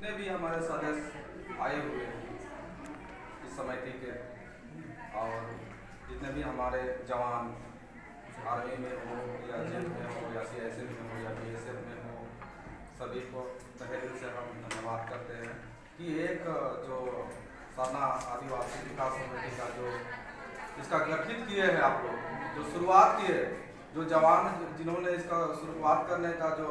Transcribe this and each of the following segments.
जितने भी हमारे सदस्य आए हुए हैं इस समिति के, और जितने भी हमारे जवान आर्मी में हो या जेल में हो या CISF में हो या BSF में हो, सभी को तहे दिल से हम धन्यवाद करते हैं कि एक जो सरना आदिवासी विकास समिति का जो इसका गठित किए हैं आप लोग, जो शुरुआत किए, जो जवान जिन्होंने इसका शुरुआत करने का जो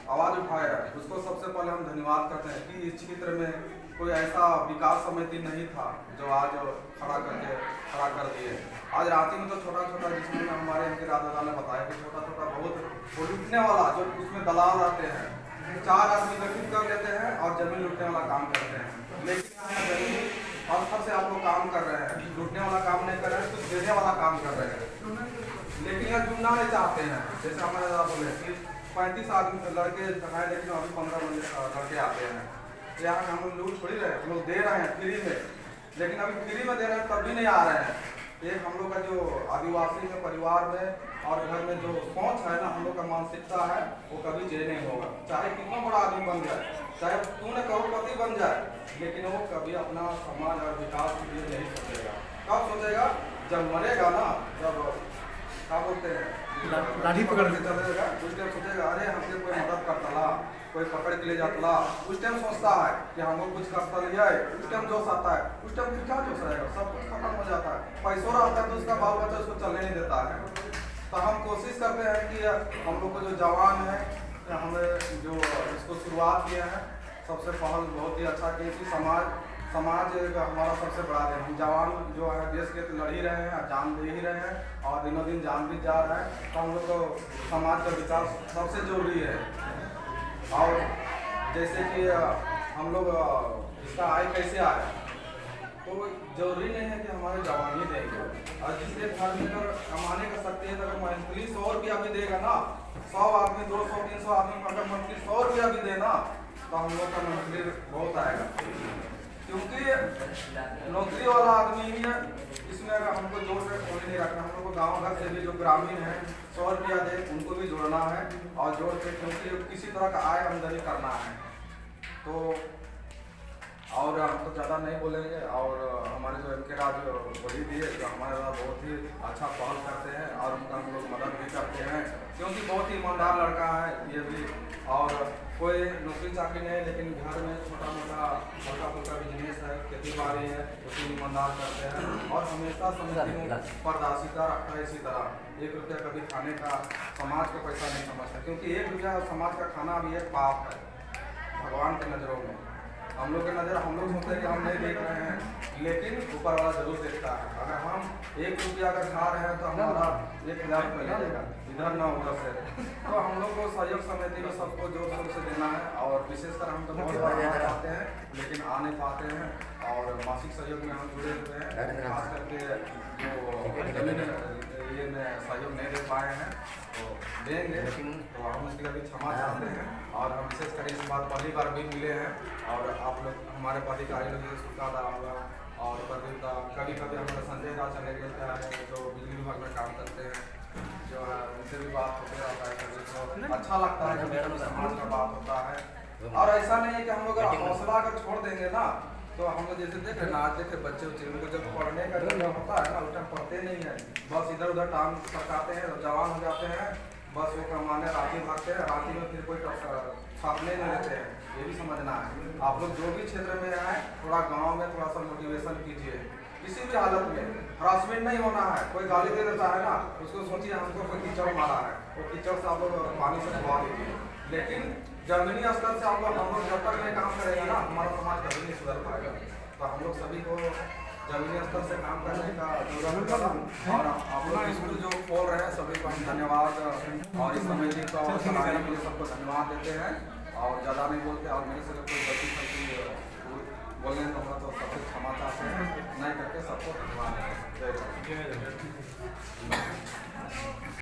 आवाज़ उठाया, उसको सबसे पहले हम धन्यवाद करते हैं कि इस क्षेत्र में कोई ऐसा विकास समिति नहीं था जो आज खड़ा कर दिए। आज रांची में तो छोटा छोटा, जिसमें हमारे इनके दादा ने बताया कि छोटा छोटा बहुत लूटने वाला जो उसमें दलाल रहते हैं, 4 आदमी गठित कर लेते हैं और जमीन लूटने वाला काम करते हैं। लेकिन यहाँ जमीन स्तर से आप लोग काम कर रहे हैं, लूटने वाला काम नहीं कर रहे हैं, कुछ देने वाला काम कर रहे हैं। लेकिन यहाँ जुड़ना नहीं चाहते हैं। जैसे हमारे दादा बोले कि 35 आदमी लड़के हैं, लेकिन अभी 15 लड़के आते हैं। यहाँ हम लोग लूट थोड़ी रहे, हम लोग दे रहे हैं फ्री में, लेकिन अभी फ्री में दे रहे हैं तब भी नहीं आ रहे हैं। एक हम लोग का जो आदिवासी में परिवार में और घर में जो सोच है ना, हम लोग का मानसिकता है, वो कभी चेंज नहीं होगा। चाहे कितना बड़ा आदमी बन जाए, चाहे तू न करोड़पति बन जाए, लेकिन वो कभी अपना समाज और विकास के लिए नहीं सोचेगा। कब सोचेगा? जब मरेगा ना, जब क्या बोलते हैं लाठी पकड़ के चलेगा, उस टाइम सोचेगा अरे हमसे कोई मदद करता ला, कोई पकड़ के ले जाता ला। उस टाइम सोचता है कि हम लोग कुछ करता लिया है, उस टाइम जोश आता है। उस टाइम फिर क्या जोश रहेगा? सब कुछ खत्म हो जाता है। पैसों रहता है तो उसका बाल बच्चा उसको चलने नहीं देता है। तो हम कोशिश करते हैं कि हम लोग को जो जवान है, हमें जो इसको शुरुआत किया है, सबसे पहल बहुत ही अच्छा किया कि समाज हमारा सबसे बड़ा है। हम जवान जो है देश के तो लड़ ही रहे हैं, जान दे ही रहे हैं और दिनों दिन जान भी जा रहा है। तो हम लोग को समाज का विकास सबसे जरूरी है। और जैसे कि हम लोग इसका आय कैसे आए, तो जरूरी नहीं है कि हमारे जवान ही देंगे। और जिसके घर में अगर कमाने का शक्ति है, तो अगर मंथली 100 रुपया भी देगा ना, 100 आदमी 200-300 आदमी अगर मंथली 100 रुपया भी देना, तो हम लोग का मंथली बहुत आएगा। क्योंकि नौकरी वाला आदमी ही है, इसमें अगर हमको जोड़ से कोई नहीं रखना। हम लोग को गाँव घर से भी जो ग्रामीण है 100 रुपया दे, उनको भी जोड़ना है और जोड़ के, क्योंकि किसी तरह का आय आमदनी करना है। तो और हम तो ज़्यादा नहीं बोलेंगे। और हमारे जो MK राज बड़ी दी है, जो हमारे साथ बहुत ही अच्छा पहल करते हैं और उनका हम लोग मदद भी करते हैं, क्योंकि बहुत ही ईमानदार लड़का है ये भी। और कोई नौकरी चाकरी नहीं, लेकिन घर में छोटा मोटा हल्का फुल्का बिजनेस है, खेती बाड़ी है, उसे ईमानदार करते हैं। और हमेशा समिति में पारदर्शिता रखता है। इसी तरह 1 रुपया कभी खाने का समाज का पैसा नहीं समझता, क्योंकि 1 रुपया समाज का खाना भी एक पाप है भगवान के नज़रों में। हम लोग के नज़र, हम लोग सोचते हैं कि हम नहीं देख रहे हैं, लेकिन ऊपर वाला जरूर देखता है। अगर हम 1 रुपया अगर खा रहे हैं तो हमारा 1000 रुपया लगेगा, इधर ना उधर से। तो हम लोग को सहयोग समिति में सबको जोर शोर से देना है। और विशेषकर हम तो बहुत बार आते हैं, लेकिन आ नहीं पाते हैं। और मासिक सहयोग में हम जुड़े हुए हैं, खास करके जो जमीन ये में सहयोग नहीं दे पाए हैं, तो देंगे। तो हम उसके लिए भी क्षमा चाहते हैं। और हम विशेषकर इस बार पहली बार भी मिले हैं, और आप लोग हमारे पदाधिकारी लोग जैसे सुल्तान होगा और प्रदीप का, कभी कभी हमारे संजय का चले गए हैं जो बिजली विभाग में काम करते हैं, जो है उनसे भी बात होते रहता है। कभी तो अच्छा लगता है जब समाज का बात होता है। और ऐसा नहीं है कि हम लोग अगर हौसला अगर छोड़ देंगे ना, तो हम लोग जैसे देखे ना, आज देखे बच्चे उनको जब पढ़ने का जो होता है ना, उस टाइम पढ़ते नहीं है, बस इधर उधर टांग सरकाते हैं, जवान हो जाते हैं, बस वो कमाने रांची भागते हैं। रांची में फिर कोई छापने नहीं देते हैं, ये भी समझना है। आप लोग जो भी क्षेत्र में आए, थोड़ा गांव में थोड़ा सा मोटिवेशन कीजिए। किसी भी हालत में हरासमेंट नहीं होना है। कोई गाली दे देता है ना, उसको सोचिए हमको कोई कीचड़ मारा है, वो कीचड़ से आप लोग पानी से धुआ लीजिए। लेकिन जमीनी स्तर से हम लोग जब तक नहीं काम करेंगे ना, हमारा समाज कभी नहीं सुधर पाएगा। तो हम लोग सभी को जमीनी स्तर से काम करने का जरूरत है। और आप लोग स्कूल जो खोल रहे हैं, सभी को हम धन्यवाद और इस समिति को चलाने के लिए सबको धन्यवाद देते हैं। और ज़्यादा नहीं बोलते, और मेरे से कोई गलती फलती बोलने तो होगा तो सबसे क्षमा चाहते हैं, नहीं करके सबको धन्यवाद। जय हिंद।